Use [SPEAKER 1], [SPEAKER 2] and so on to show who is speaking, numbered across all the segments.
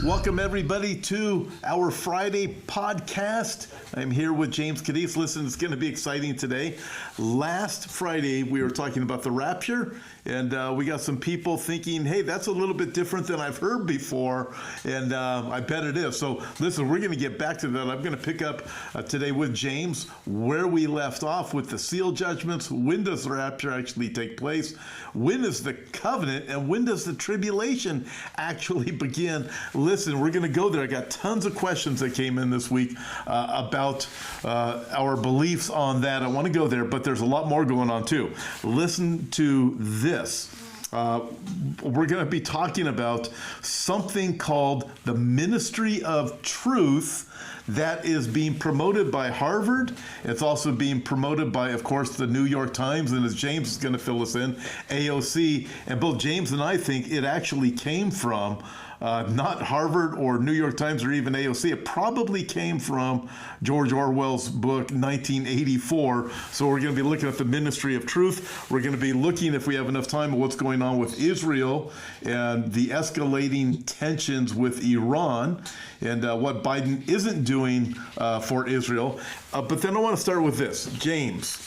[SPEAKER 1] Welcome, everybody, to our Friday podcast. I'm here with James Cadiz. Listen, it's going to be exciting today. Last Friday, we were talking about the rapture, and we got some people thinking, hey, that's a little bit different than I've heard before, and I bet it is. So, listen, we're going to get back to that. I'm going to pick up today with James where we left off with the seal judgments. When does the rapture actually take place? When is the covenant, and when does the tribulation actually begin? Listen, we're going to go there. I got tons of questions that came in this week about our beliefs on that. I want to go there, but there's a lot more going on too. Listen to this. We're going to be talking about something called the Ministry of Truth that is being promoted by Harvard. It's also being promoted by, of course, the New York Times, and as James is going to fill us in, AOC. And both James and I think it actually came from not Harvard or New York Times or even AOC. It probably came from George Orwell's book, 1984. So we're going to be looking at the Ministry of Truth. We're going to be looking, if we have enough time, at what's going on with Israel and the escalating tensions with Iran and what Biden isn't doing for Israel. But then I want to start with this. James,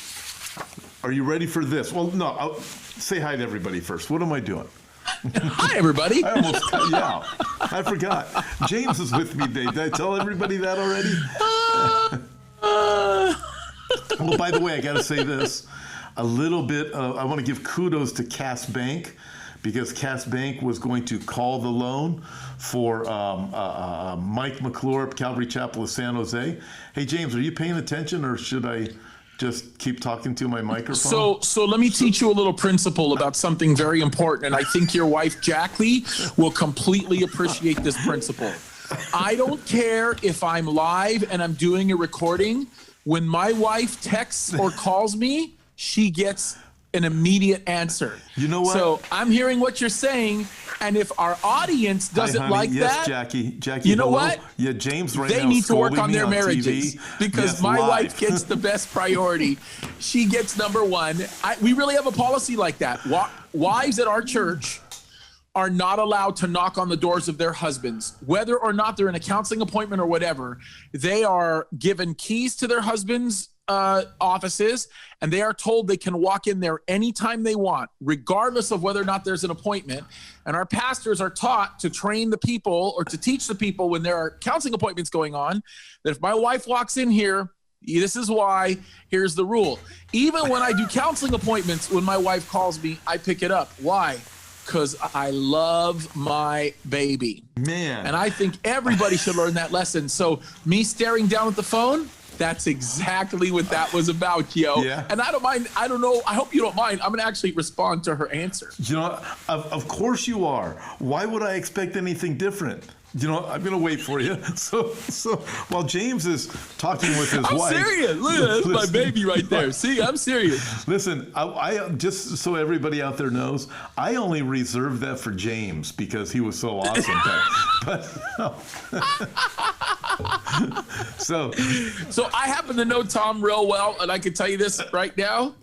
[SPEAKER 1] are you ready for this? Well, no, I'll say hi to everybody first. What am I doing?
[SPEAKER 2] Hi, everybody.
[SPEAKER 1] I almost cut you out. I forgot. James is with me today. Did I tell everybody that already? Well, by the way, I got to say this. A little bit, I want to give kudos to Cass Bank, because Cass Bank was going to call the loan for Mike McClure at Calvary Chapel of San Jose. Hey, James, are you paying attention, or should I just keep talking to my microphone?
[SPEAKER 2] So let me teach you a little principle about something very important, and I think your wife, Jackie, will completely appreciate this principle. I don't care if I'm live and I'm doing a recording. When my wife texts or calls me, she gets an immediate answer.
[SPEAKER 1] You know what?
[SPEAKER 2] So I'm hearing what you're saying, and if our audience doesn't like
[SPEAKER 1] yes,
[SPEAKER 2] that,
[SPEAKER 1] Jackie,
[SPEAKER 2] you know
[SPEAKER 1] hello?
[SPEAKER 2] what?
[SPEAKER 1] Yeah, James right
[SPEAKER 2] they
[SPEAKER 1] now
[SPEAKER 2] need to work
[SPEAKER 1] scolding
[SPEAKER 2] on
[SPEAKER 1] me
[SPEAKER 2] their marriages
[SPEAKER 1] TV.
[SPEAKER 2] because
[SPEAKER 1] Yes,
[SPEAKER 2] my
[SPEAKER 1] live.
[SPEAKER 2] wife gets the best priority. She gets number one. We really have a policy like that. Wives at our church are not allowed to knock on the doors of their husbands, whether or not they're in a counseling appointment or whatever. They are given keys to their husbands' offices, and they are told they can walk in there anytime they want, regardless of whether or not there's an appointment. And our pastors are taught to train the people or to teach the people when there are counseling appointments going on, that if my wife walks in here, this is why, here's the rule. Even when I do counseling appointments, when my wife calls me, I pick it up. Why? Because I love my baby.
[SPEAKER 1] Man.
[SPEAKER 2] And I think everybody should learn that lesson. So me staring down at the phone, that's exactly what that was about, yo.
[SPEAKER 1] Yeah.
[SPEAKER 2] And I don't mind. I don't know. I hope you don't mind. I'm going to actually respond to her answer.
[SPEAKER 1] You know, of course you are. Why would I expect anything different? You know, I'm going to wait for you. So while James is talking with his wife.
[SPEAKER 2] I'm serious. Look at that. That's my baby right there. See, I'm serious.
[SPEAKER 1] Listen, I just so everybody out there knows, I only reserved that for James because he was so awesome. So
[SPEAKER 2] I happen to know Tom real well, and I can tell you this right now.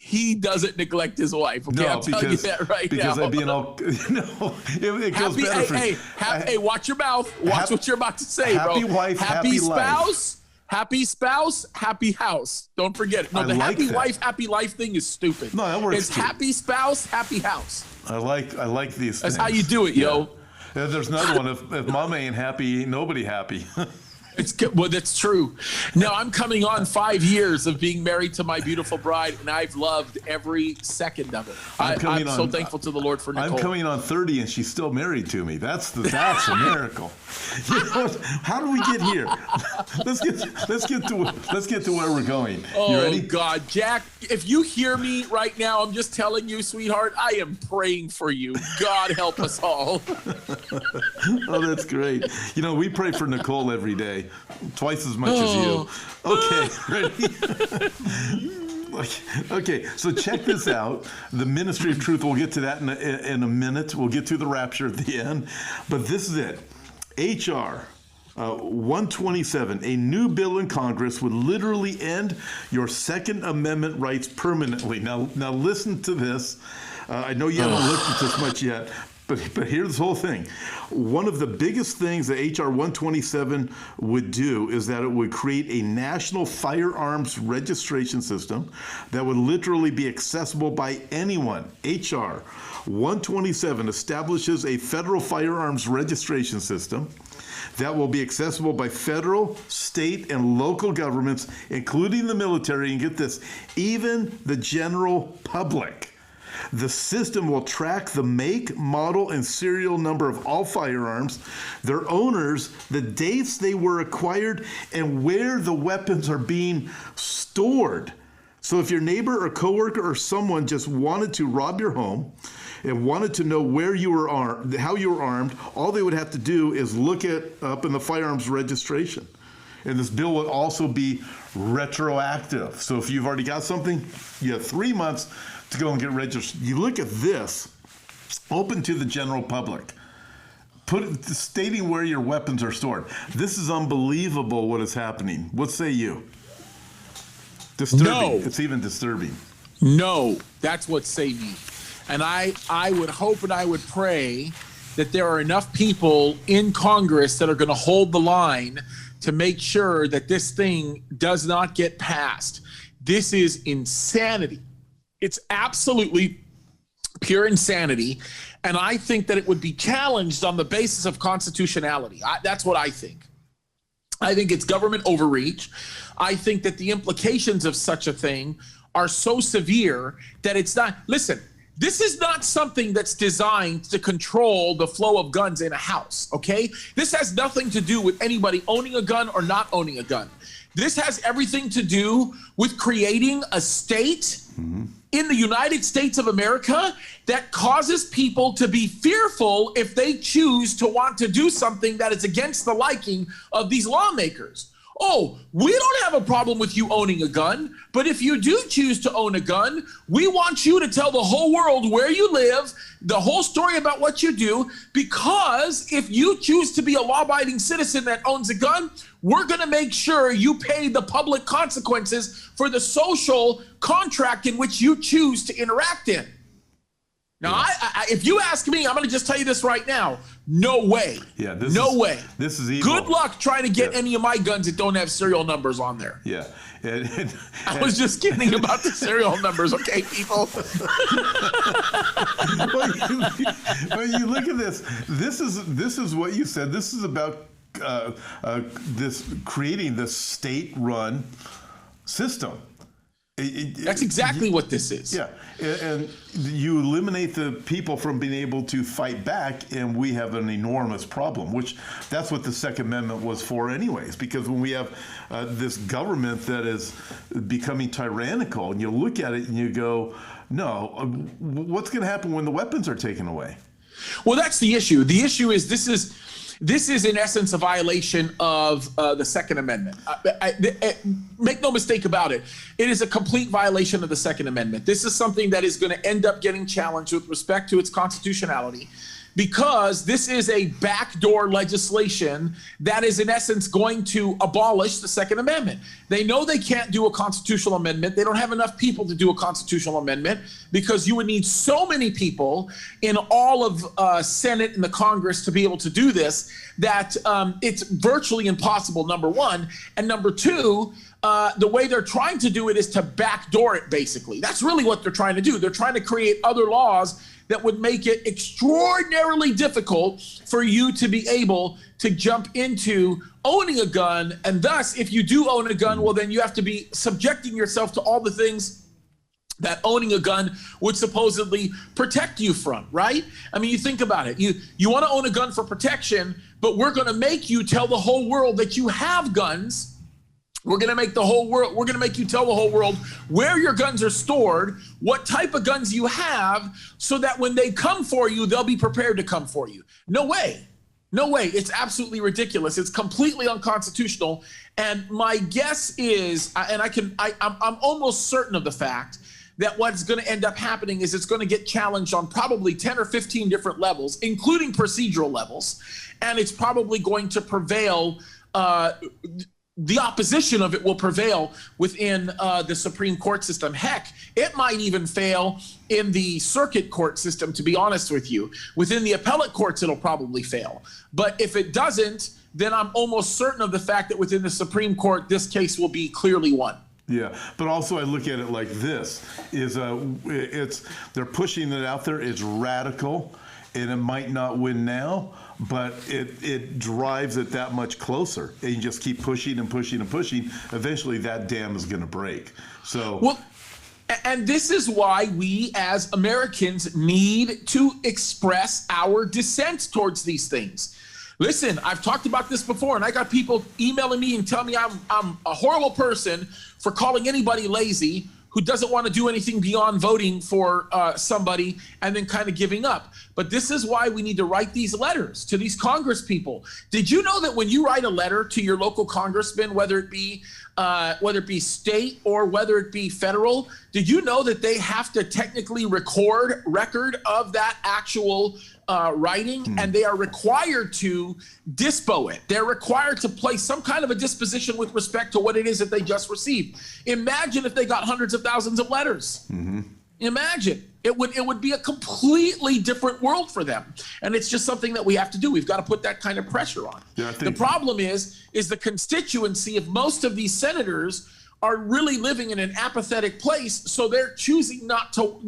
[SPEAKER 2] He doesn't neglect his wife. Okay,
[SPEAKER 1] no,
[SPEAKER 2] I'm telling you that right
[SPEAKER 1] because
[SPEAKER 2] now.
[SPEAKER 1] I'd be in all, it goes better for
[SPEAKER 2] hey, watch your mouth. Watch what you're about to say,
[SPEAKER 1] happy
[SPEAKER 2] bro.
[SPEAKER 1] Wife,
[SPEAKER 2] happy spouse,
[SPEAKER 1] life.
[SPEAKER 2] Happy spouse, happy house. Don't forget it. No, the
[SPEAKER 1] like
[SPEAKER 2] happy
[SPEAKER 1] that.
[SPEAKER 2] wife, happy life thing is stupid.
[SPEAKER 1] No, that works
[SPEAKER 2] It's
[SPEAKER 1] too.
[SPEAKER 2] happy spouse, happy house.
[SPEAKER 1] I like these
[SPEAKER 2] That's
[SPEAKER 1] things.
[SPEAKER 2] how you do it, yo.
[SPEAKER 1] Yeah, there's another one. If mama ain't happy, ain't nobody happy.
[SPEAKER 2] It's good. Well, that's true. Now, I'm coming on 5 years of being married to my beautiful bride, and I've loved every second of it. I'm so thankful to the Lord for Nicole.
[SPEAKER 1] I'm coming on 30, and she's still married to me. That's a miracle. You know what? How do we get here? Let's get to where we're going.
[SPEAKER 2] Oh,
[SPEAKER 1] you ready?
[SPEAKER 2] God, Jack, if you hear me right now, I'm just telling you, sweetheart, I am praying for you. God help us all.
[SPEAKER 1] Oh, that's great. You know, we pray for Nicole every day, twice as much as you. Okay, ready? Okay, so check this out. The Ministry of Truth, we'll get to that in a minute. We'll get to the rapture at the end. But this is it. H.R. 127, a new bill in Congress would literally end your Second Amendment rights permanently. Now listen to this. I know you haven't looked at this much yet. But here's the whole thing. One of the biggest things that HR 127 would do is that it would create a national firearms registration system that would literally be accessible by anyone. HR 127 establishes a federal firearms registration system that will be accessible by federal, state, and local governments, including the military, and get this, even the general public. The system will track the make, model, and serial number of all firearms, their owners, the dates they were acquired, and where the weapons are being stored. So if your neighbor or coworker or someone just wanted to rob your home and wanted to know where you were armed, how you were armed, all they would have to do is look it up in the firearms registration. And this bill would also be retroactive. So if you've already got something, you have 3 months to go and get registered. You look at this, open to the general public, stating where your weapons are stored. This is unbelievable what is happening. What say you? Disturbing.
[SPEAKER 2] No.
[SPEAKER 1] It's even disturbing.
[SPEAKER 2] No, that's what saved me. And I would hope and I would pray that there are enough people in Congress that are going to hold the line to make sure that this thing does not get passed. This is insanity. It's absolutely pure insanity. And I think that it would be challenged on the basis of constitutionality. That's what I think. I think it's government overreach. I think that the implications of such a thing are so severe that it's not. Listen, this is not something that's designed to control the flow of guns in a house, okay? This has nothing to do with anybody owning a gun or not owning a gun. This has everything to do with creating a state in the United States of America that causes people to be fearful if they choose to want to do something that is against the liking of these lawmakers. Oh, we don't have a problem with you owning a gun, but if you do choose to own a gun, we want you to tell the whole world where you live, the whole story about what you do, because if you choose to be a law-abiding citizen that owns a gun, we're going to make sure you pay the public consequences for the social contract in which you choose to interact in. Now, if you ask me, I'm going to just tell you this right now. No way. Yeah, no way.
[SPEAKER 1] This is evil.
[SPEAKER 2] Good luck trying to get any of my guns that don't have serial numbers on there.
[SPEAKER 1] Yeah.
[SPEAKER 2] I was just kidding about the serial numbers, okay, people?
[SPEAKER 1] Well, you look at this. This is what you said. This is about this creating this state-run system.
[SPEAKER 2] That's exactly what this is.
[SPEAKER 1] Yeah, and you eliminate the people from being able to fight back, and we have an enormous problem, which that's what the Second Amendment was for anyways, because when we have this government that is becoming tyrannical, and you look at it and you go, no, what's going to happen when the weapons are taken away?
[SPEAKER 2] Well, that's the issue. The issue is this is in essence a violation of the Second Amendment. Make no mistake about it. It is a complete violation of the Second Amendment. This is something that is going to end up getting challenged with respect to its constitutionality, because this is a backdoor legislation that is in essence going to abolish the Second Amendment. They know they can't do a constitutional amendment. They don't have enough people to do a constitutional amendment, because you would need so many people in all of Senate and the Congress to be able to do this that it's virtually impossible, number one. And number two, the way they're trying to do it is to backdoor it, basically. That's really what they're trying to do. They're trying to create other laws that would make it extraordinarily difficult for you to be able to jump into owning a gun. And thus, if you do own a gun, well, then you have to be subjecting yourself to all the things that owning a gun would supposedly protect you from, right? I mean, you think about it. You want to own a gun for protection, but we're going to make you tell the whole world that you have guns. We're going to make you tell the whole world where your guns are stored, what type of guns you have, so that when they come for you, they'll be prepared to come for you. No way. No way. It's absolutely ridiculous. It's completely unconstitutional. And my guess is, and I'm almost certain of the fact that what's going to end up happening is it's going to get challenged on probably 10 or 15 different levels, including procedural levels. And it's probably going to prevail the opposition of it will prevail within the Supreme Court system. Heck, it might even fail in the circuit court system, to be honest with you. Within the appellate courts, it'll probably fail. But if it doesn't, then I'm almost certain of the fact that within the Supreme Court, this case will be clearly won.
[SPEAKER 1] Yeah, but also I look at it like this: they're pushing it out there. It's radical, and it might not win now, but it drives it that much closer. And you just keep pushing and pushing and pushing. Eventually, that dam is going to break. So.
[SPEAKER 2] Well, and this is why we as Americans need to express our dissent towards these things. Listen, I've talked about this before, and I got people emailing me and telling me I'm a horrible person for calling anybody lazy who doesn't want to do anything beyond voting for somebody and then kind of giving up. But this is why we need to write these letters to these Congress people. Did you know that when you write a letter to your local congressman, whether it be state or whether it be federal, did you know that they have to technically record of that actual writing, and they are required to dispo it. They're required to place some kind of a disposition with respect to what it is that they just received. Imagine if they got hundreds of thousands of letters. Mm-hmm. Imagine. It would be a completely different world for them. And it's just something that we have to do. We've got to put that kind of pressure on. Yeah, the problem is the constituency of most of these senators are really living in an apathetic place, so they're choosing not to,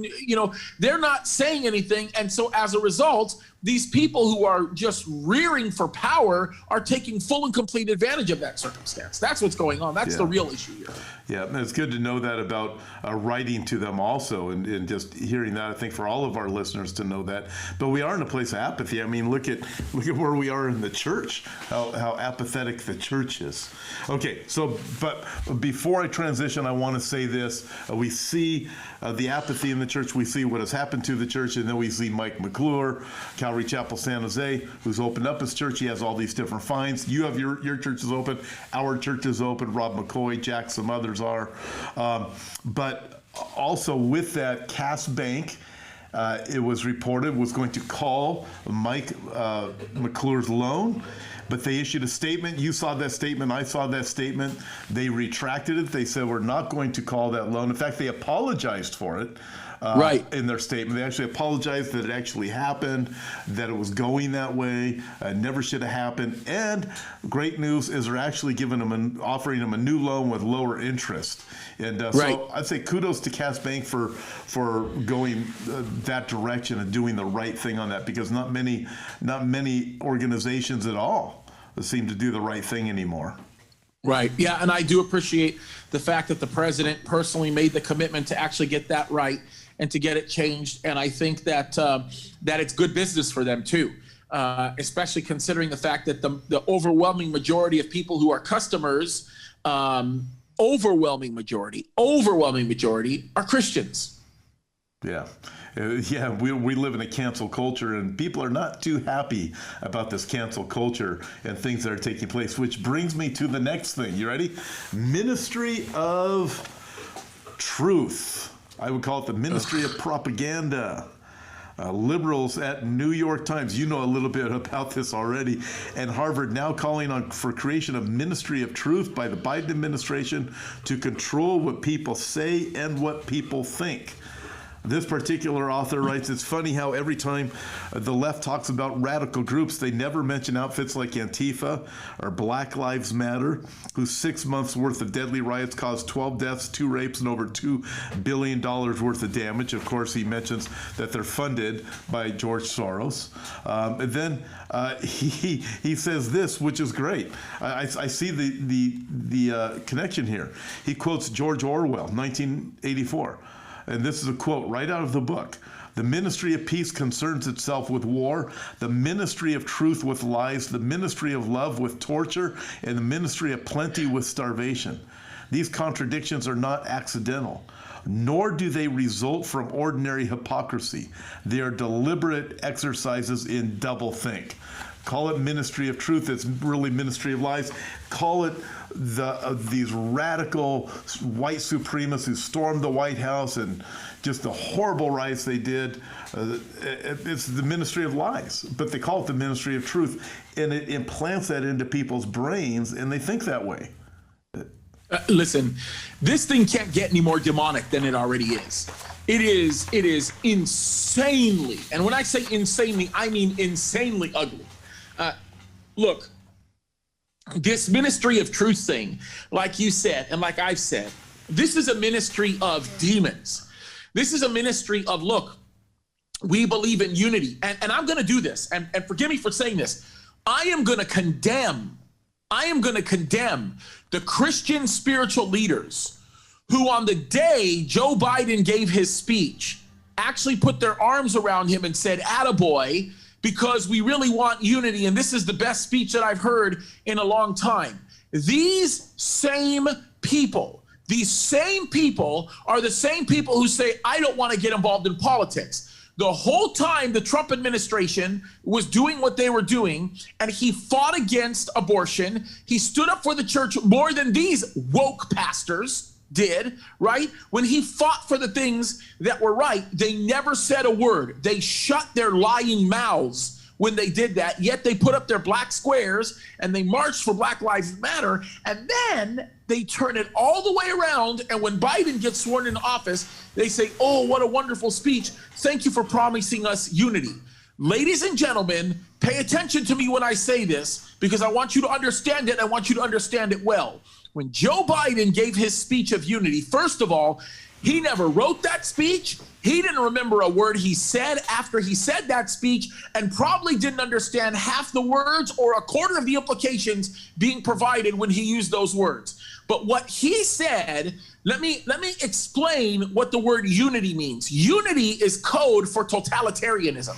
[SPEAKER 2] they're not saying anything, and so as a result, these people who are just rearing for power are taking full and complete advantage of that circumstance. That's what's going on. That's the real issue here.
[SPEAKER 1] Yeah, and it's good to know that about writing to them also, and just hearing that. I think for all of our listeners to know that. But we are in a place of apathy. I mean, look at where we are in the church, how apathetic the church is. Okay, so but before I transition, I want to say this: we see the apathy in the church. We see what has happened to the church, and then we see Mike McClure, Calvary Chapel San Jose, who's opened up his church. He has all these different fines. You have your church is open. Our church is open. Rob McCoy, Jack, some others are. But also with that, Cass Bank, it was reported, was going to call Mike McClure's loan. But they issued a statement. You saw that statement. I saw that statement. They retracted it. They said, we're not going to call that loan. In fact, they apologized for it. In their statement. They actually apologized that it actually happened, that it was going that way, never should have happened. And great news is they're actually offering them a new loan with lower interest. And so I'd say kudos to Cass Bank for going that direction and doing the right thing on that, because not many organizations at all seem to do the right thing anymore.
[SPEAKER 2] Right. Yeah. And I do appreciate the fact that the president personally made the commitment to actually get that right and to get it changed. And I think that that it's good business for them too, especially considering the fact that the overwhelming majority of people who are customers, overwhelming majority are Christians.
[SPEAKER 1] Yeah. We live in a cancel culture, and people are not too happy about this cancel culture and things that are taking place, which brings me to the next thing. You ready? Ministry of Truth. I would call it the Ministry of Propaganda. Liberals at New York Times, you know a little bit about this already, and Harvard now calling for creation of Ministry of Truth by the Biden administration to control what people say and what people think. This particular author writes, it's funny how every time the left talks about radical groups, they never mention outfits like Antifa or Black Lives Matter, whose 6 months worth of deadly riots caused 12 deaths, 2 rapes, and over $2 billion worth of damage. Of course, he mentions that they're funded by George Soros. And then he says this, which is great. I see the connection here. He quotes George Orwell, 1984. And this is a quote right out of the book. The ministry of peace concerns itself with war, the ministry of truth with lies, the ministry of love with torture, and the ministry of plenty with starvation. These contradictions are not accidental, nor do they result from ordinary hypocrisy. They are deliberate exercises in doublethink. Call it ministry of truth, it's really ministry of lies. Call it these radical white supremacists who stormed the White House and just the horrible riots they did. It's the ministry of lies, but they call it the ministry of truth, and it implants that into people's brains, and they think that way.
[SPEAKER 2] Listen, this thing can't get any more demonic than it already is. It is insanely, and when I say insanely, I mean insanely ugly. Look, this ministry of truth thing, like you said, and like I've said, this is a ministry of demons. This is a ministry of, look, we believe in unity. And I'm going to do this, and forgive me for saying this. I am going to condemn the Christian spiritual leaders who, on the day Joe Biden gave his speech, actually put their arms around him and said, "Attaboy," because we really want unity, and this is the best speech that I've heard in a long time. These same people are the same people who say, "I don't want to get involved in politics." The whole time the Trump administration was doing what they were doing, and he fought against abortion, he stood up for the church more than these woke pastors did, right? When he fought for the things that were right, they never said a word. They shut their lying mouths when they did that, yet they put up their black squares and they marched for Black Lives Matter, and then they turn it all the way around, and when Biden gets sworn into office, they say, "Oh, what a wonderful speech. Thank you for promising us unity." Ladies and gentlemen, pay attention to me when I say this, because I want you to understand it. I want you to understand it well. When Joe Biden gave his speech of unity, first of all, he never wrote that speech. He didn't remember a word he said after he said that speech, and probably didn't understand half the words or a quarter of the implications being provided when he used those words. But what he said, let me explain what the word unity means. Unity is code for totalitarianism.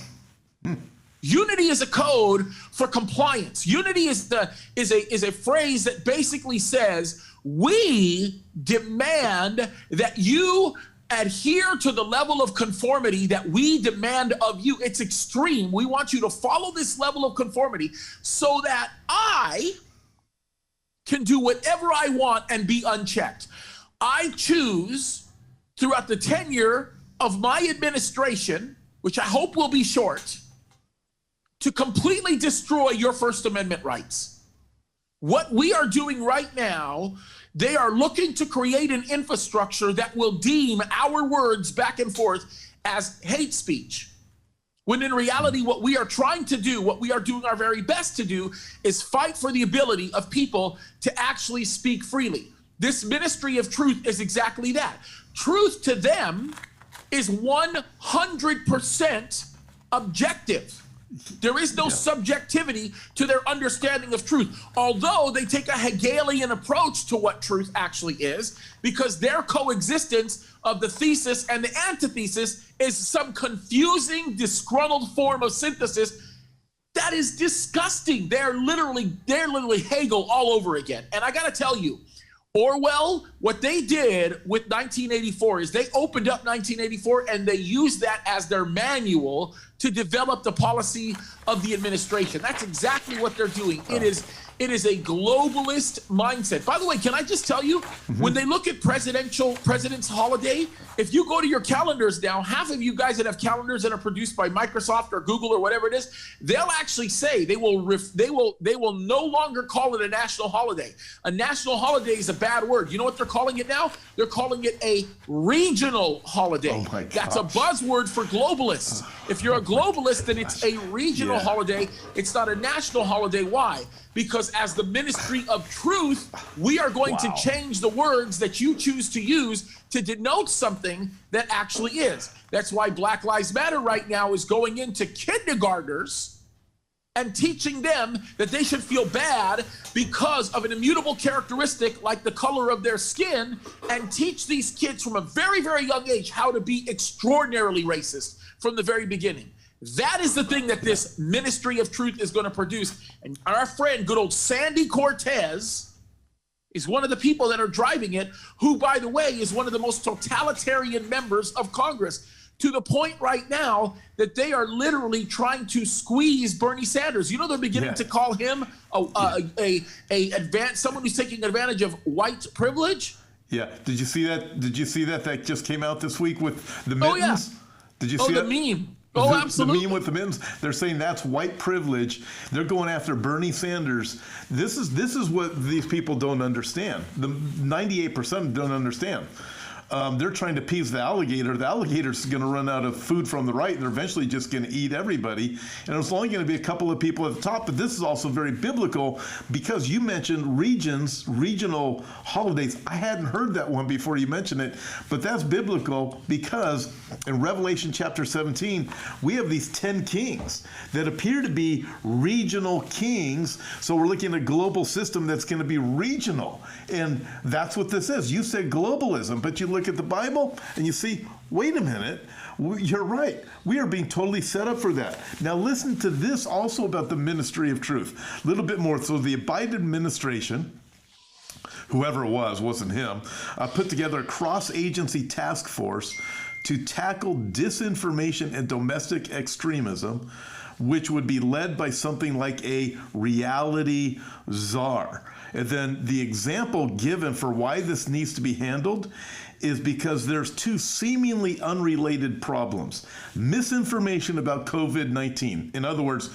[SPEAKER 2] Unity is a code for compliance. Unity is a phrase that basically says, we demand that you adhere to the level of conformity that we demand of you. It's extreme. We want you to follow this level of conformity so that I can do whatever I want and be unchecked. I choose throughout the tenure of my administration, which I hope will be short, to completely destroy your First Amendment rights. What we are doing right now, they are looking to create an infrastructure that will deem our words back and forth as hate speech. When in reality, what we are trying to do, what we are doing our very best to do, is fight for the ability of people to actually speak freely. This ministry of truth is exactly that. Truth to them is 100% objective. There is no subjectivity to their understanding of truth, although they take a Hegelian approach to what truth actually is, because their coexistence of the thesis and the antithesis is some confusing, disgruntled form of synthesis that is disgusting. They're literally Hegel all over again. And I got to tell you, Orwell, what they did with 1984 is they opened up 1984 and they used that as their manual to develop the policy of the administration. That's exactly what they're doing. It is a globalist mindset. By the way, can I just tell you, when they look at president's holiday, if you go to your calendars now, half of you guys that have calendars that are produced by Microsoft or Google or whatever it is, they'll actually say they will no longer call it a national holiday. A national holiday is a bad word. You know what they're calling it now? They're calling it a regional holiday.
[SPEAKER 1] Oh my gosh.
[SPEAKER 2] That's a buzzword for globalists. If you're a globalist, then it's a regional holiday. It's not a national holiday. Why? Because as the ministry of truth, we are going to change the words that you choose to use to denote something that actually is. That's why Black Lives Matter right now is going into kindergartners and teaching them that they should feel bad because of an immutable characteristic like the color of their skin, and teach these kids from a very, very young age how to be extraordinarily racist from the very beginning. That is the thing that this ministry of truth is going to produce. And our friend, good old Sandy Cortez, is one of the people that are driving it, who, by the way, is one of the most totalitarian members of Congress, to the point right now that they are literally trying to squeeze Bernie Sanders. You know, they're beginning to call him someone who's taking advantage of white privilege.
[SPEAKER 1] Yeah. Did you see that? That just came out this week with the mittens?
[SPEAKER 2] Oh, yeah.
[SPEAKER 1] Did you see
[SPEAKER 2] the
[SPEAKER 1] that?
[SPEAKER 2] meme. Oh,
[SPEAKER 1] the
[SPEAKER 2] absolutely.
[SPEAKER 1] meme with the Mims, they're saying that's white privilege. They're going after Bernie Sanders. This is what these people don't understand. The 98% don't understand. They're trying to appease the alligator. The alligator's going to run out of food from the right, and they're eventually just going to eat everybody. And it's only going to be a couple of people at the top. But this is also very biblical because you mentioned regional holidays. I hadn't heard that one before you mentioned it, but that's biblical because in Revelation chapter 17, we have these 10 kings that appear to be regional kings. So we're looking at a global system that's going to be regional. And that's what this is. You said globalism, but you look at the Bible and you see, wait a minute, you're right. We are being totally set up for that. Now listen to this also about the ministry of truth. A little bit more. So the Biden administration, whoever it was, wasn't him, put together a cross-agency task force to tackle disinformation and domestic extremism, which would be led by something like a reality czar. And then the example given for why this needs to be handled is because there's two seemingly unrelated problems. Misinformation about COVID-19. In other words,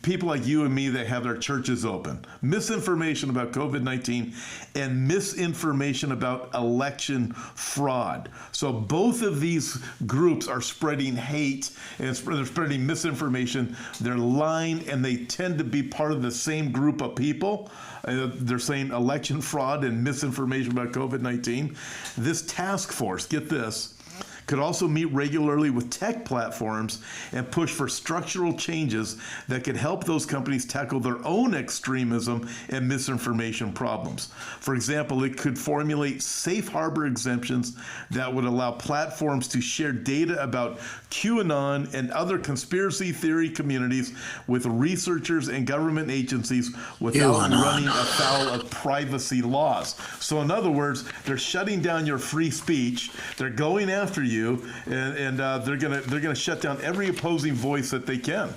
[SPEAKER 1] people like you and me that have their churches open. Misinformation about COVID-19 and misinformation about election fraud. So both of these groups are spreading hate and they're spreading misinformation. They're lying and they tend to be part of the same group of people. They're saying election fraud and misinformation about COVID-19. This task force, get this, could also meet regularly with tech platforms and push for structural changes that could help those companies tackle their own extremism and misinformation problems. For example, it could formulate safe harbor exemptions that would allow platforms to share data about QAnon and other conspiracy theory communities with researchers and government agencies without running afoul of privacy laws. So in other words, they're shutting down your free speech. They're going after you. And they're gonna shut down every opposing voice that they can.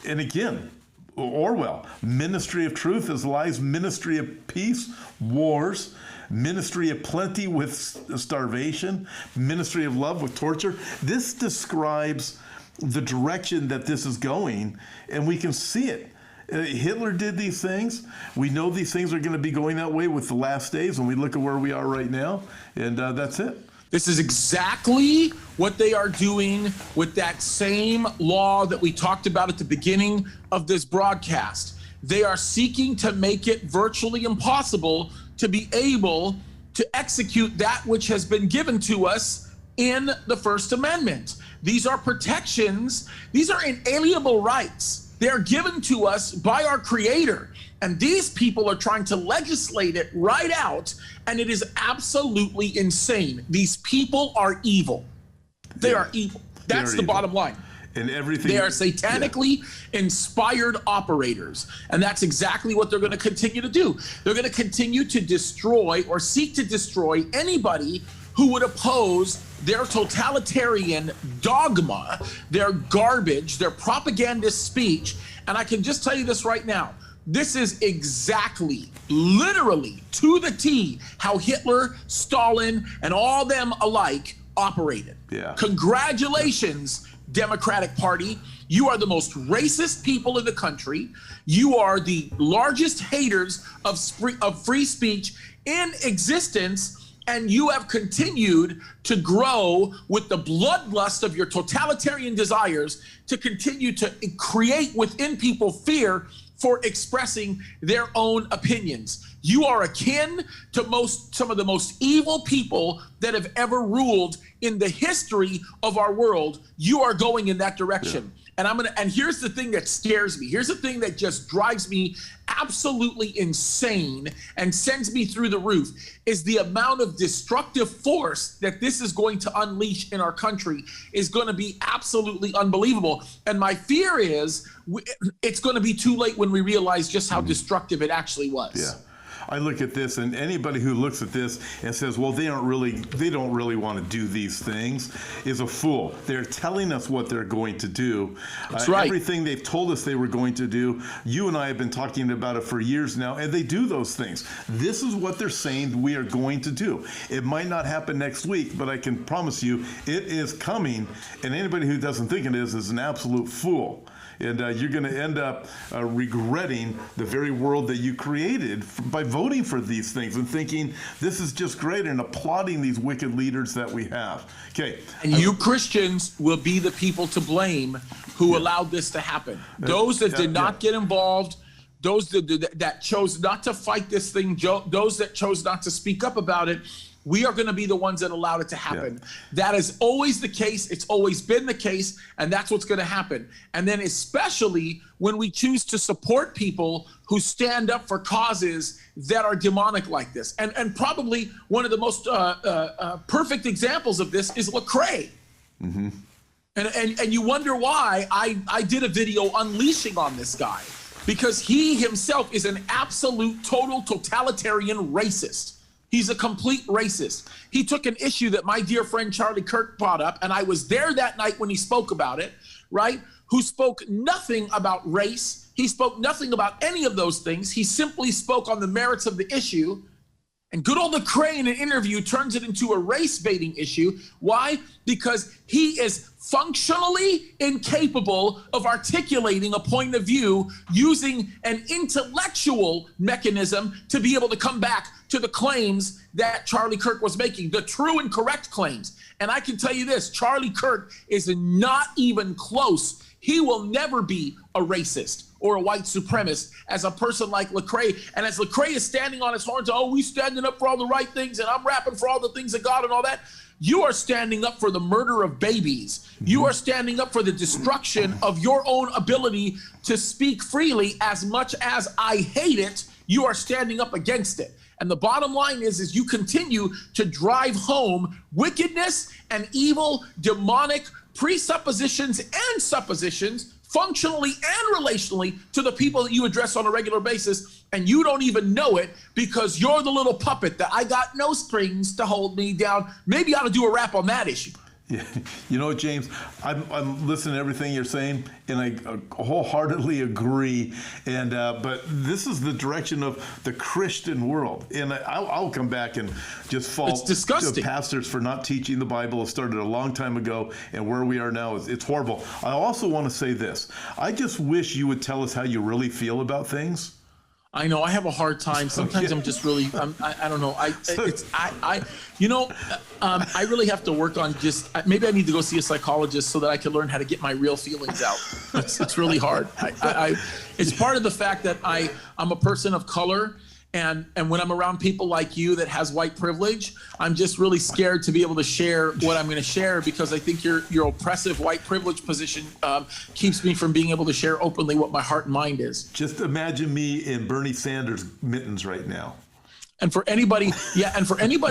[SPEAKER 1] And again, Orwell, ministry of truth is lies, ministry of peace, wars, ministry of plenty with starvation, ministry of love with torture. This describes the direction that this is going, and we can see it. Hitler did these things. We know these things are going to be going that way with the last days when we look at where we are right now, and that's it.
[SPEAKER 2] This is exactly what they are doing with that same law that we talked about at the beginning of this broadcast. They are seeking to make it virtually impossible to be able to execute that which has been given to us in the First Amendment. These are protections. These are inalienable rights. They are given to us by our Creator. And these people are trying to legislate it right out, and it is absolutely insane. These people are evil. They are evil. That's the bottom line.
[SPEAKER 1] And everything.
[SPEAKER 2] They are satanically inspired operators. And that's exactly what they're going to continue to do. They're going to continue to destroy or seek to destroy anybody who would oppose their totalitarian dogma, their garbage, their propagandist speech. And I can just tell you this right now. This is exactly, literally, to the T, how Hitler, Stalin, and all them alike operated.
[SPEAKER 1] Yeah.
[SPEAKER 2] Congratulations, Democratic Party. You are the most racist people in the country. You are the largest haters of free speech in existence, and you have continued to grow with the bloodlust of your totalitarian desires to continue to create within people fear for expressing their own opinions. You are akin to some of the most evil people that have ever ruled in the history of our world. You are going in that direction. Yeah. And here's the thing that scares me. Here's the thing that just drives me absolutely insane and sends me through the roof is the amount of destructive force that this is going to unleash in our country is going to be absolutely unbelievable. And my fear is it's going to be too late when we realize just how destructive it actually was.
[SPEAKER 1] Yeah. I look at this, and anybody who looks at this and says, well, they don't really want to do these things, is a fool. They're telling us what they're going to do.
[SPEAKER 2] That's right.
[SPEAKER 1] Everything they've told us they were going to do, you and I have been talking about it for years now, and they do those things. This is what they're saying we are going to do. It might not happen next week, but I can promise you it is coming, and anybody who doesn't think it is an absolute fool. And you're going to end up regretting the very world that you created by voting for these things and thinking this is just great and applauding these wicked leaders that we have. Okay.
[SPEAKER 2] And you Christians will be the people to blame who allowed this to happen. Those that did not get involved, those that chose not to fight this thing, those that chose not to speak up about it, we are going to be the ones that allowed it to happen. Yeah. That is always the case. It's always been the case, and that's what's going to happen. And then especially when we choose to support people who stand up for causes that are demonic like this. And probably one of the most perfect examples of this is Lecrae. Mm-hmm. And you wonder why I did a video unleashing on this guy, because he himself is an absolute, total, totalitarian racist. He's a complete racist. He took an issue that my dear friend Charlie Kirk brought up, and I was there that night when he spoke about it, right? Who spoke nothing about race. He spoke nothing about any of those things. He simply spoke on the merits of the issue. And good old Lecrae in an interview turns it into a race baiting issue. Why? Because he is functionally incapable of articulating a point of view using an intellectual mechanism to be able to come back to the claims that Charlie Kirk was making, the true and correct claims. And I can tell you this, Charlie Kirk is not even close. He will never be a racist or a white supremacist as a person like Lecrae. And as Lecrae is standing on his horns, oh, we standing up for all the right things, and I'm rapping for all the things of God and all that. You are standing up for the murder of babies. You are standing up for the destruction of your own ability to speak freely. As much as I hate it, you are standing up against it. And the bottom line is you continue to drive home wickedness and evil, demonic presuppositions and suppositions, functionally and relationally, to the people that you address on a regular basis, and you don't even know it because you're the little puppet that I got no strings to hold me down. Maybe I ought to do a rap on that issue.
[SPEAKER 1] Yeah. You know, James, I'm listening to everything you're saying, and I wholeheartedly agree. And but this is the direction of the Christian world, and I'll come back and just fault the pastors for not teaching the Bible. It started a long time ago, and where we are now it's horrible. I also want to say this: I just wish you would tell us how you really feel about things.
[SPEAKER 2] I know I have a hard time. Sometimes I'm just really, I don't know. I really have to work on maybe I need to go see a psychologist so that I can learn how to get my real feelings out. It's really hard. It's part of the fact that I'm a person of color. And when I'm around people like you that has white privilege, I'm just really scared to be able to share what I'm going to share, because I think your oppressive white privilege position keeps me from being able to share openly what my heart and mind is.
[SPEAKER 1] Just imagine me in Bernie Sanders' mittens right now.
[SPEAKER 2] And for anybody,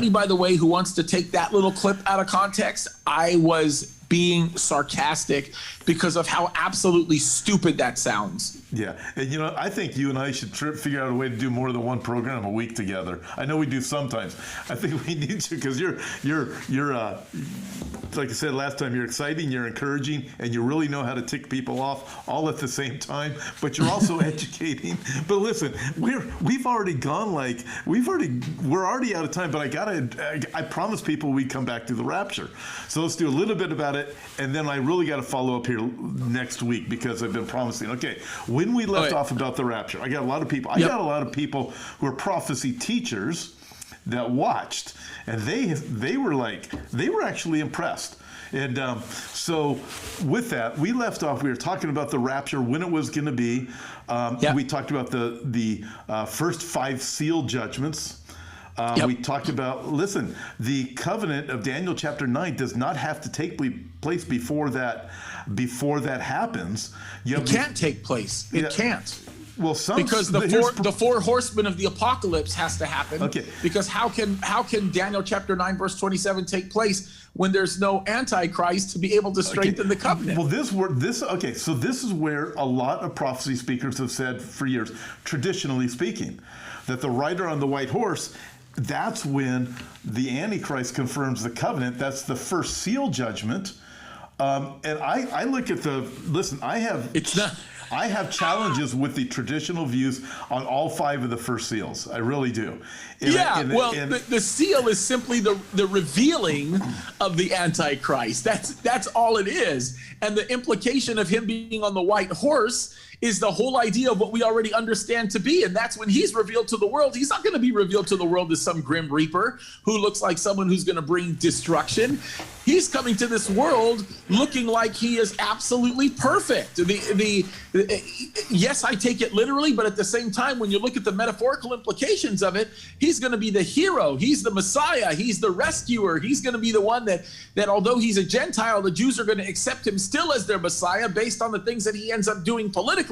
[SPEAKER 2] by the way, who wants to take that little clip out of context, I was being sarcastic because of how absolutely stupid that sounds.
[SPEAKER 1] Yeah, and I think you and I should figure out a way to do more than one program a week together. I know we do sometimes. I think we need to, because you're like I said last time, you're exciting, you're encouraging, and you really know how to tick people off all at the same time. But you're also educating. But listen, we've already gone we're already out of time. But I promised people we'd come back to the rapture. So let's do a little bit about it, and then I really got to follow up here next week, because I've been promising. Okay, when we left off about the rapture, I got a lot of people. I got a lot of people who are prophecy teachers that watched, and they were actually impressed. And so with that, we left off. We were talking about the rapture, when it was going to be. We talked about the first 5 seal judgments. We talked about, the covenant of Daniel chapter 9 does not have to take place before that happens.
[SPEAKER 2] It can't take place. It can't.
[SPEAKER 1] Well, some
[SPEAKER 2] because the four horsemen of the apocalypse has to happen.
[SPEAKER 1] Okay.
[SPEAKER 2] Because how can Daniel chapter 9 verse 27 take place when there's no Antichrist to be able to strengthen the covenant?
[SPEAKER 1] Well, so this is where a lot of prophecy speakers have said for years, traditionally speaking, that the rider on the white horse, that's when the Antichrist confirms the covenant. That's the first seal judgment. And I look at I have challenges with the traditional views on all 5 of the first seals. I really do.
[SPEAKER 2] The seal is simply the revealing of the Antichrist. That's all it is. And the implication of him being on the white horse is the whole idea of what we already understand to be. And that's when he's revealed to the world. He's not going to be revealed to the world as some grim reaper who looks like someone who's going to bring destruction. He's coming to this world looking like he is absolutely perfect. Yes, I take it literally, but at the same time, when you look at the metaphorical implications of it, he's going to be the hero. He's the Messiah. He's the rescuer. He's going to be the one that although he's a Gentile, the Jews are going to accept him still as their Messiah based on the things that he ends up doing politically.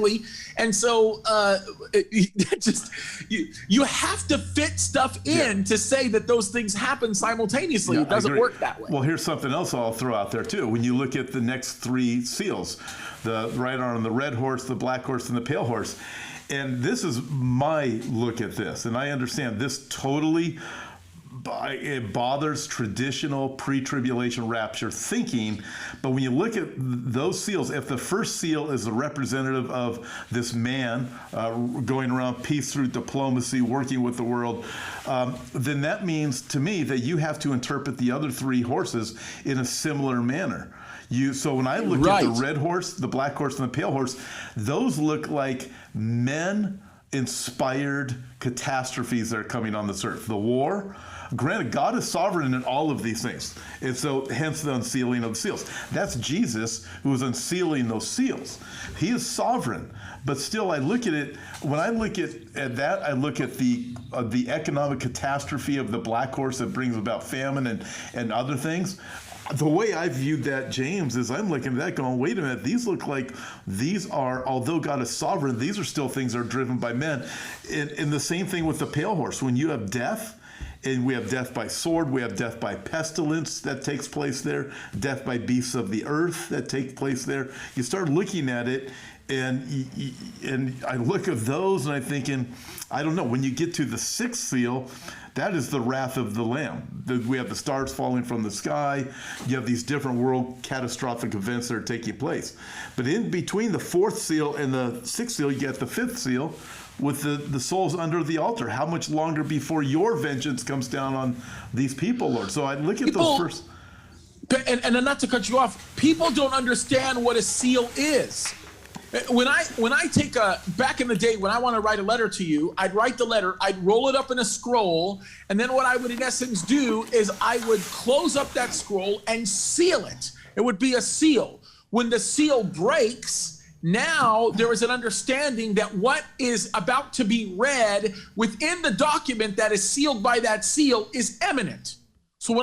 [SPEAKER 2] And so you have to fit stuff in to say that those things happen simultaneously. It doesn't work that way.
[SPEAKER 1] Well, here's something else I'll throw out there too. When you look at the next 3 seals, the rider on the red horse, the black horse, and the pale horse, and this is my look at this, and I understand this totally it bothers traditional pre-tribulation rapture thinking, but when you look at those seals, if the first seal is the representative of this man going around peace through diplomacy, working with the world, then that means to me that you have to interpret the other 3 horses in a similar manner. So when I look at the red horse, the black horse, and the pale horse, those look like men-inspired catastrophes that are coming on this earth. The war. Granted, God is sovereign in all of these things. And so hence the unsealing of the seals. That's Jesus who is unsealing those seals. He is sovereign. But still, I look at it, when I look at that, I look at the economic catastrophe of the black horse that brings about famine and other things. The way I viewed that, James, is I'm looking at that going, wait a minute, these look like these are, although God is sovereign, these are still things that are driven by men. And the same thing with the pale horse. When you have death, and we have death by sword, we have death by pestilence that takes place there, death by beasts of the earth that take place there. You start looking at it, and I look at those, and I'm thinking, I don't know, when you get to the 6th seal, that is the wrath of the Lamb. We have the stars falling from the sky. You have these different world catastrophic events that are taking place. But in between the 4th seal and the 6th seal, you get the 5th seal, with the souls under the altar. How much longer before your vengeance comes down on these people, Lord? So I look at those first.
[SPEAKER 2] And not to cut you off, people don't understand what a seal is. When I take back in the day, when I want to write a letter to you, I'd write the letter, I'd roll it up in a scroll, and then what I would in essence do is I would close up that scroll and seal it. It would be a seal. When the seal breaks, now there is an understanding that what is about to be read within the document that is sealed by that seal is imminent. So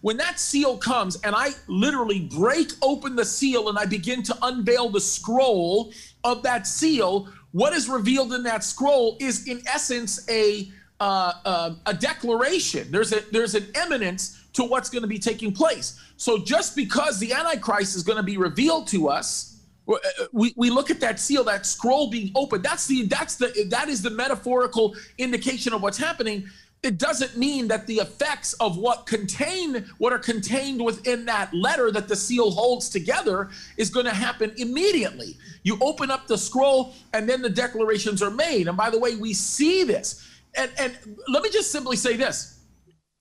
[SPEAKER 2] when that seal comes and I literally break open the seal and I begin to unveil the scroll of that seal, what is revealed in that scroll is in essence a declaration. There's an imminence to what's going to be taking place. So just because the Antichrist is going to be revealed to us, we look at that seal, that scroll being opened. That is the metaphorical indication of what's happening. It doesn't mean that the effects of what are contained within that letter that the seal holds together is going to happen immediately. You open up the scroll, and then the declarations are made. And by the way, we see this. And let me just simply say this: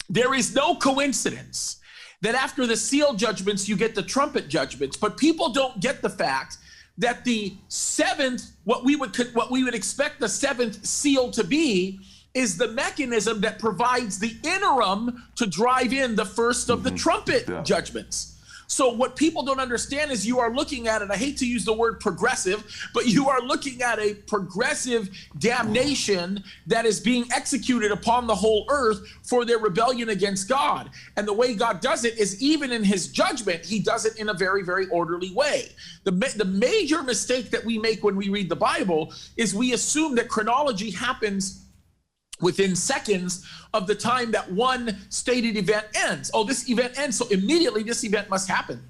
[SPEAKER 2] there is no coincidence that after the seal judgments, you get the trumpet judgments. But people don't get the fact that the 7th, what we would expect the 7th seal to be, is the mechanism that provides the interim to drive in the first of the trumpet judgments. So what people don't understand is you are looking at it, I hate to use the word progressive, but you are looking at a progressive damnation that is being executed upon the whole earth for their rebellion against God. And the way God does it is, even in his judgment, he does it in a very, very orderly way. The major mistake that we make when we read the Bible is we assume that chronology happens within seconds of the time that one stated event ends. Oh, this event ends, so immediately this event must happen.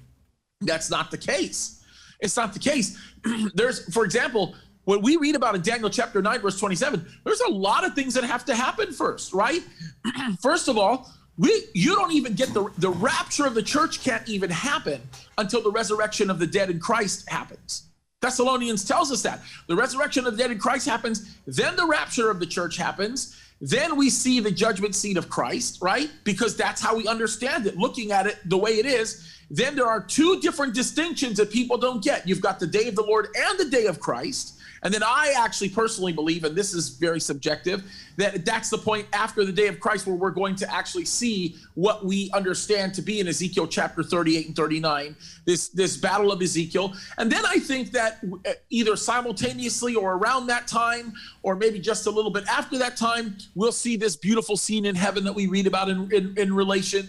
[SPEAKER 2] That's not the case. It's not the case. For example, when we read about in Daniel chapter 9, verse 27, there's a lot of things that have to happen first, right? First of all, you don't even get the rapture of the church can't even happen until the resurrection of the dead in Christ happens. Thessalonians tells us that. The resurrection of the dead in Christ happens, then the rapture of the church happens, then we see the judgment seat of Christ, right? Because that's how we understand it, looking at it the way it is. Then there are two different distinctions that people don't get. You've got the day of the Lord and the day of Christ. And then I actually personally believe, and this is very subjective, that that's the point after the day of Christ where we're going to actually see what we understand to be in Ezekiel chapter 38 and 39, this battle of Ezekiel. And then I think that either simultaneously or around that time, or maybe just a little bit after that time, we'll see this beautiful scene in heaven that we read about in Revelation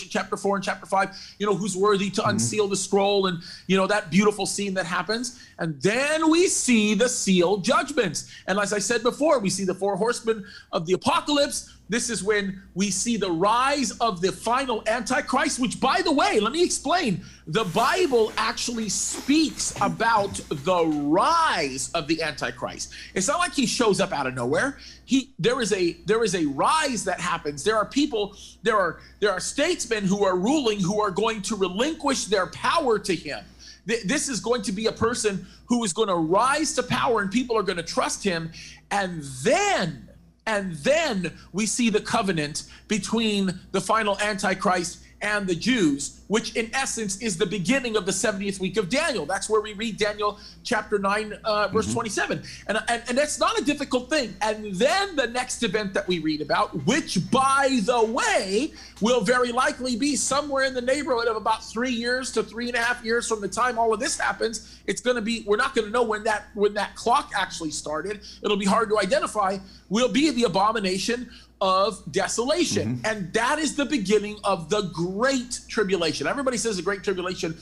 [SPEAKER 2] chapter 4 and chapter 5, who's worthy to unseal the scroll, and that beautiful scene that happens. And then we see the sealed judgments. And as I said before, we see the four horsemen of the apocalypse. This is when we see the rise of the final Antichrist, which, by the way, let me explain. The Bible actually speaks about the rise of the Antichrist. It's not like he shows up out of nowhere. There is a rise that happens. There are people, there are statesmen who are ruling, who are going to relinquish their power to him. This is going to be a person who is going to rise to power, and people are going to trust him. And then we see the covenant between the final Antichrist and the Jews, which in essence is the beginning of the 70th week of Daniel. That's where we read Daniel chapter 9, verse 27. And that's not a difficult thing. And then the next event that we read about, which, by the way, will very likely be somewhere in the neighborhood of about 3 years to 3.5 years from the time all of this happens. It's going to be, we're not going to know when that clock actually started. It'll be hard to identify. Will be the abomination of desolation. And that is the beginning of the Great Tribulation. Everybody says the Great Tribulation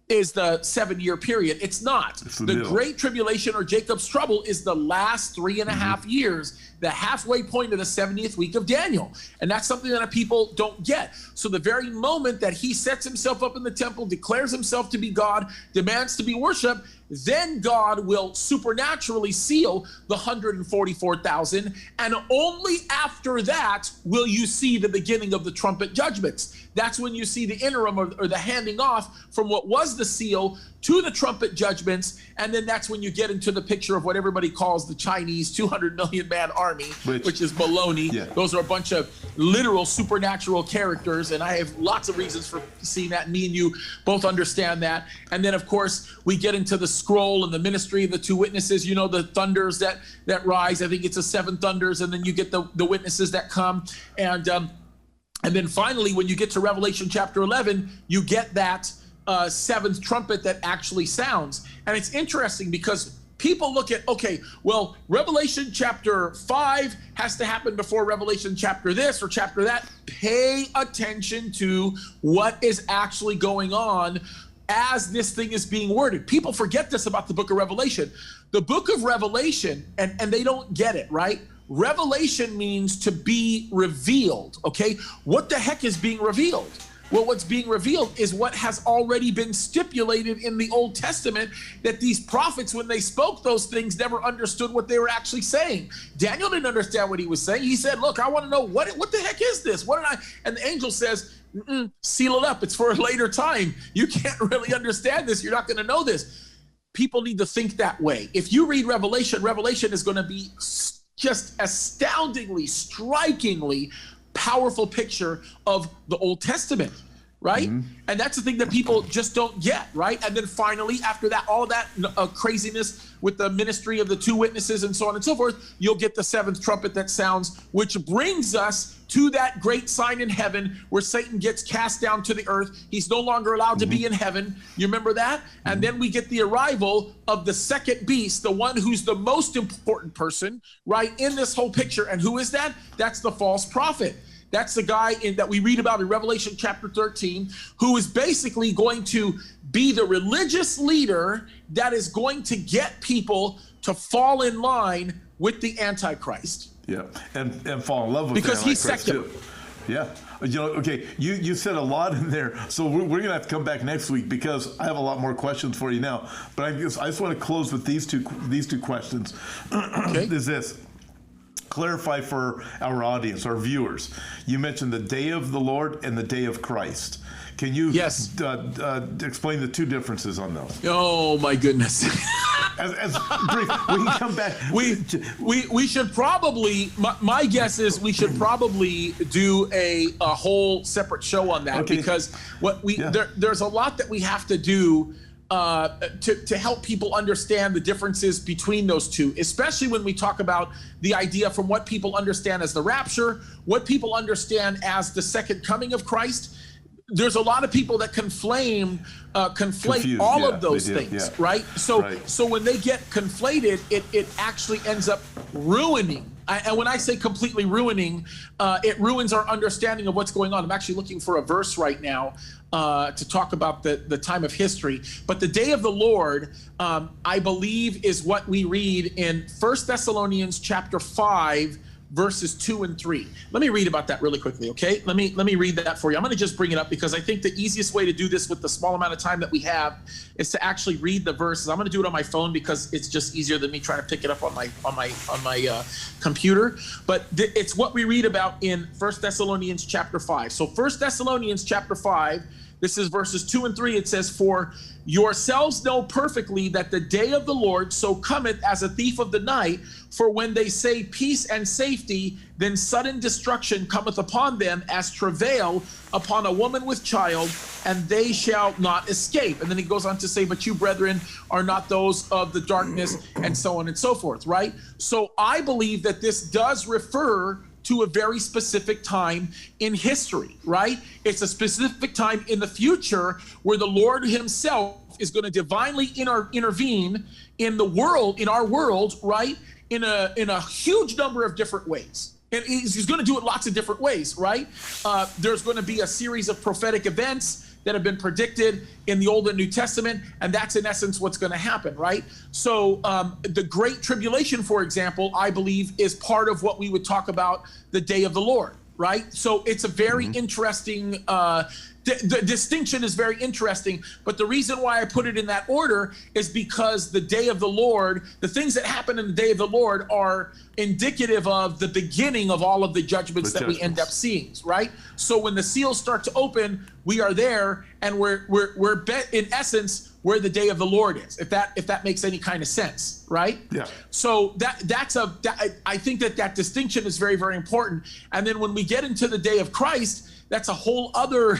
[SPEAKER 2] is the 7-year period. It's not. The Great Tribulation, or Jacob's trouble, is the last 3.5 years, the halfway point of the 70th week of Daniel. And that's something that people don't get. So the very moment that he sets himself up in the temple, declares himself to be God, demands to be worshiped, then God will supernaturally seal the 144,000, and only after that will you see the beginning of the trumpet judgments. That's when you see the interim or the handing off from what was the seal to the trumpet judgments, and then that's when you get into the picture of what everybody calls the Chinese 200 million man army, which is baloney. Yeah. Those are a bunch of literal supernatural characters, and I have lots of reasons for seeing that. Me and you both understand that. And then, of course, we get into the scroll and the ministry of the two witnesses. The thunders that rise. I think it's the 7 thunders, and then you get the witnesses that come. And then finally, when you get to Revelation chapter 11, you get that 7th trumpet that actually sounds. And it's interesting because people look at, okay, well, Revelation chapter 5 has to happen before Revelation chapter this or chapter that. Pay attention to what is actually going on as this thing is being worded. People forget this about the book of Revelation. The book of Revelation, and they don't get it, right? Revelation means to be revealed, okay? What the heck is being revealed? Well, what's being revealed is what has already been stipulated in the Old Testament, that these prophets, when they spoke those things, never understood what they were actually saying. Daniel didn't understand what he was saying. He said, look, I want to know what the heck is this? And the angel says, seal it up. It's for a later time. You can't really understand this. You're not going to know this. People need to think that way. If you read Revelation, Revelation is going to be just astoundingly, strikingly powerful picture of the Old Testament, right? And that's the thing that people just don't get, right? And then finally, after that, all of that craziness with the ministry of the two witnesses and so on and so forth, you'll get the seventh trumpet that sounds, which brings us to that great sign in heaven where Satan gets cast down to the earth. He's no longer allowed to be in heaven. You remember that? And then we get the arrival of the second beast, the one who's the most important person, right, in this whole picture. And who is that? That's the false prophet. That's the guy that we read about in Revelation chapter 13, who is basically going to be the religious leader that is going to get people to fall in line with the Antichrist.
[SPEAKER 1] Yeah, and fall in love with
[SPEAKER 2] because
[SPEAKER 1] the
[SPEAKER 2] he's
[SPEAKER 1] Antichrist
[SPEAKER 2] secular.
[SPEAKER 1] too. Yeah, okay, you said a lot in there, so we're gonna have to come back next week because I have a lot more questions for you now. But I just want to close with these two questions.
[SPEAKER 2] Okay.
[SPEAKER 1] Is this? Clarify for our audience, our viewers. You mentioned the day of the Lord and the day of Christ. Can you explain the two differences on those?
[SPEAKER 2] Oh my goodness.
[SPEAKER 1] As brief, we can come back.
[SPEAKER 2] We should probably. My guess is we should probably do a whole separate show on that because there's a lot that we have to do to help people understand the differences between those two, especially when we talk about the idea from what people understand as the rapture, what people understand as the second coming of Christ. There's a lot of people that conflate all of those things, right? So when they get conflated, it actually ends up ruining. And when I say completely ruining, it ruins our understanding of what's going on. I'm actually looking for a verse right now to talk about the time of history. But the day of the Lord, I believe, is what we read in 1 Thessalonians chapter 5, verses 2 and 3. Let me read about that really quickly, okay? Let me read that for you. I'm going to just bring it up because I think the easiest way to do this with the small amount of time that we have is to actually read the verses. I'm going to do it on my phone because it's just easier than me trying to pick it up on my computer. But it's what we read about in 1 Thessalonians chapter 5. So 1 Thessalonians chapter 5, this is verses 2 and 3. It says, "For yourselves know perfectly that the day of the Lord so cometh as a thief of the night. For when they say peace and safety, then sudden destruction cometh upon them as travail upon a woman with child, and they shall not escape." And then he goes on to say, "But you, brethren, are not those of the darkness," and so on and so forth, right? So I believe that this does refer to a very specific time in history, right? It's a specific time in the future where the Lord himself is going to divinely intervene in the world, in our world, right? In a huge number of different ways. And he's going to do it lots of different ways, right? There's going to be a series of prophetic events that have been predicted in the Old and New Testament, and that's in essence what's going to happen, right? So the Great Tribulation, for example, I believe is part of what we would talk about the day of the Lord, right? So it's a very interesting, the distinction is very interesting, but the reason why I put it in that order is because the day of the Lord, the things that happen in the day of the Lord are indicative of the beginning of all of the judgments that we end up seeing, right? So when the seals start to open, we are there, and we're in essence where the day of the Lord is, if that makes any kind of sense, right? Yeah. So I think that distinction is very, very important. And then when we get into the day of Christ, that's a whole other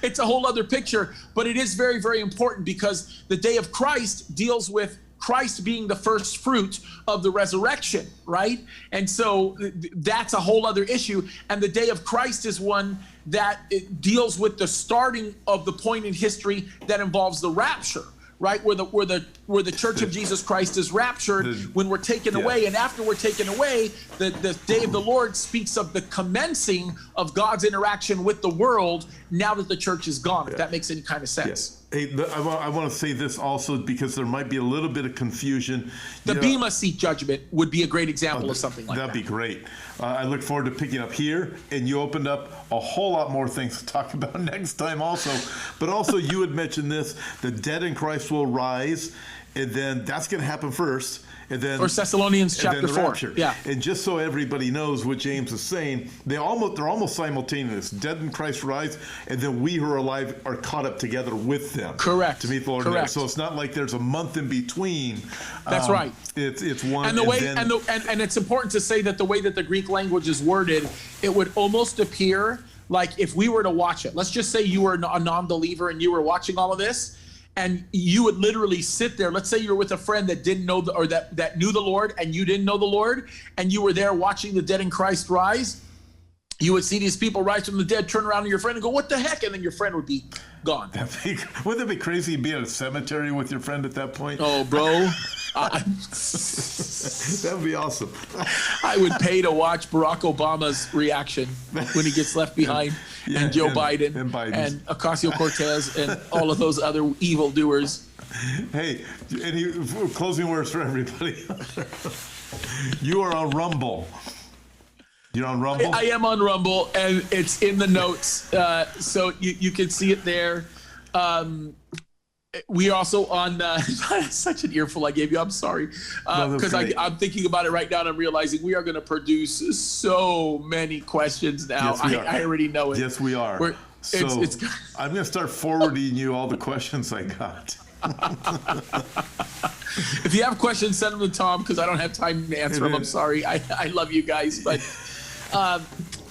[SPEAKER 2] it's a whole other picture, but it is very, very important because the day of Christ deals with Christ being the first fruit of the resurrection, right? And so that's a whole other issue. And the day of Christ is one that it deals with the starting of the point in history that involves the rapture, right? Where the Church of Jesus Christ is raptured when we're taken away. And after we're taken away, the day of the Lord speaks of the commencing of God's interaction with the world now that the church is gone, if that makes any kind of sense.
[SPEAKER 1] Hey, I want to say this also because there might be a little bit of confusion.
[SPEAKER 2] The Bema Seat judgment would be a great example of something like that.
[SPEAKER 1] That'd be great. I look forward to picking up here, and you opened up a whole lot more things to talk about next time also. But also you had mentioned this, the dead in Christ will rise, and then that's going to happen first. And then
[SPEAKER 2] 1 Thessalonians chapter 4.
[SPEAKER 1] Rapture. Yeah. And just so everybody knows what James is saying, they're almost simultaneous. Dead in Christ rise, and then we who are alive are caught up together with them.
[SPEAKER 2] Correct.
[SPEAKER 1] To meet the Lord.
[SPEAKER 2] Correct.
[SPEAKER 1] So it's not like there's a month in between.
[SPEAKER 2] That's right.
[SPEAKER 1] It's one.
[SPEAKER 2] And the way and it's important to say that the way that the Greek language is worded, it would almost appear like if we were to watch it, let's just say you were a non-believer and you were watching all of this, and you would literally sit there. Let's say you're with a friend that didn't know that knew the Lord, and you didn't know the Lord, and you were there watching the dead in Christ rise. You would see these people rise from the dead, turn around to your friend and go, "What the heck?" And then your friend would be gone.
[SPEAKER 1] Wouldn't it be crazy to be in a cemetery with your friend at that point?
[SPEAKER 2] Oh, bro.
[SPEAKER 1] That would be awesome.
[SPEAKER 2] I would pay to watch Barack Obama's reaction when he gets left behind, and Joe Biden and Ocasio-Cortez and all of those other evildoers.
[SPEAKER 1] Hey, any closing words for everybody? You are on Rumble. You're on Rumble?
[SPEAKER 2] I am on Rumble, and it's in the notes, so you can see it there. We are also on such an earful I gave you. I'm sorry, because I'm thinking about it right now, and I'm realizing we are going to produce so many questions now.
[SPEAKER 1] Yes,
[SPEAKER 2] I already know it.
[SPEAKER 1] Yes, we are. I'm going to start forwarding you all the questions I got.
[SPEAKER 2] If you have questions, send them to Tom, because I don't have time to answer them. I'm sorry. I love you guys, but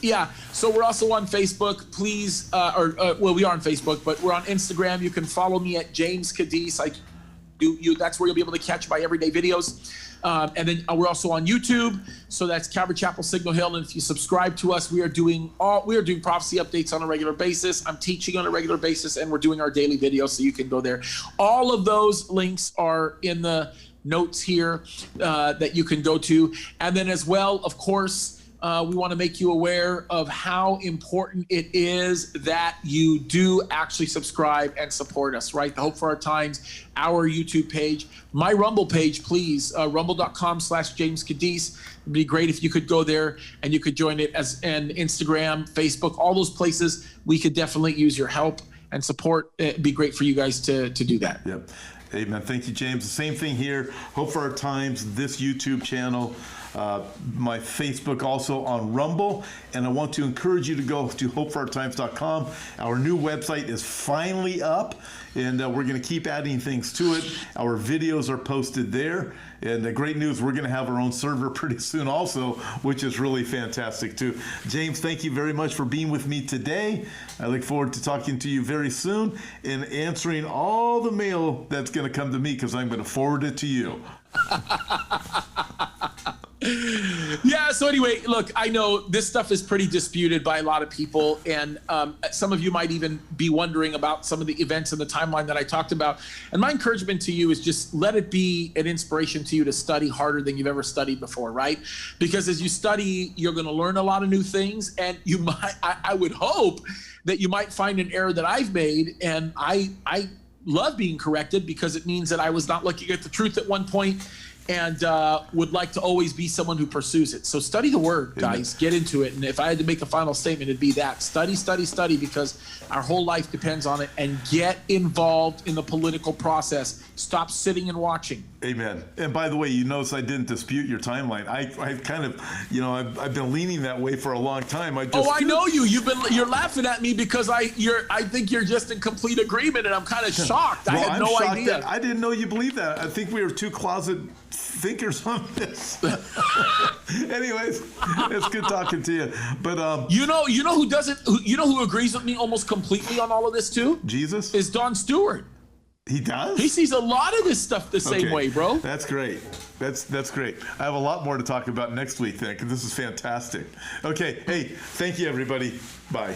[SPEAKER 2] yeah. So we're also on Facebook. Please, well, we are on Facebook, but we're on Instagram. You can follow me at James Cadiz. That's where you'll be able to catch my everyday videos. And then we're also on YouTube. So that's Calvary Chapel Signal Hill. And if you subscribe to us, we are doing prophecy updates on a regular basis. I'm teaching on a regular basis, and we're doing our daily videos, so you can go there. All of those links are in the notes here that you can go to. And then as well, of course, we want to make you aware of how important it is that you do actually subscribe and support us, right? The Hope for Our Times, our YouTube page, my Rumble page, please, rumble.com/James Cadiz. It'd be great if you could go there and you could join it, and Instagram, Facebook, all those places. We could definitely use your help and support. It'd be great for you guys to do that.
[SPEAKER 1] Yep. Amen. Thank you, James. The same thing here. Hope for Our Times, this YouTube channel, my Facebook, also on Rumble. And I want to encourage you to go to hopeforourtimes.com. Our new website is finally up, and we're going to keep adding things to it. Our videos are posted there. And the great news, we're going to have our own server pretty soon also, which is really fantastic too. James, thank you very much for being with me today. I look forward to talking to you very soon and answering all the mail that's going to come to me, because I'm going to forward it to you.
[SPEAKER 2] Yeah, so anyway, look, I know this stuff is pretty disputed by a lot of people, and some of you might even be wondering about some of the events in the timeline that I talked about. And my encouragement to you is just let it be an inspiration to you to study harder than you've ever studied before, right? Because as you study, you're going to learn a lot of new things, and you might, I would hope that you might find an error that I've made, and I love being corrected, because it means that I was not looking at the truth at one point, and would like to always be someone who pursues it. So study the Word, guys. Get into it. And if I had to make a final statement, it'd be that. Study, study, study, because our whole life depends on it. And get involved in the political process. Stop sitting and watching.
[SPEAKER 1] Amen. And by the way, you notice I didn't dispute your timeline. I kind of, I've been leaning that way for a long time. I know
[SPEAKER 2] you. You're laughing at me because I think you're just in complete agreement, and I'm kind of shocked. I had no idea.
[SPEAKER 1] I didn't know you believed that. I think we were two closet thinkers on this. Anyways, it's good talking to you. But
[SPEAKER 2] you know who doesn't? Who agrees with me almost completely on all of this too?
[SPEAKER 1] Jesus
[SPEAKER 2] is Don Stewart.
[SPEAKER 1] He does?
[SPEAKER 2] He sees a lot of this stuff the same way, bro.
[SPEAKER 1] That's great. That's great. I have a lot more to talk about next week then, because this is fantastic. Okay. Hey, thank you, everybody. Bye.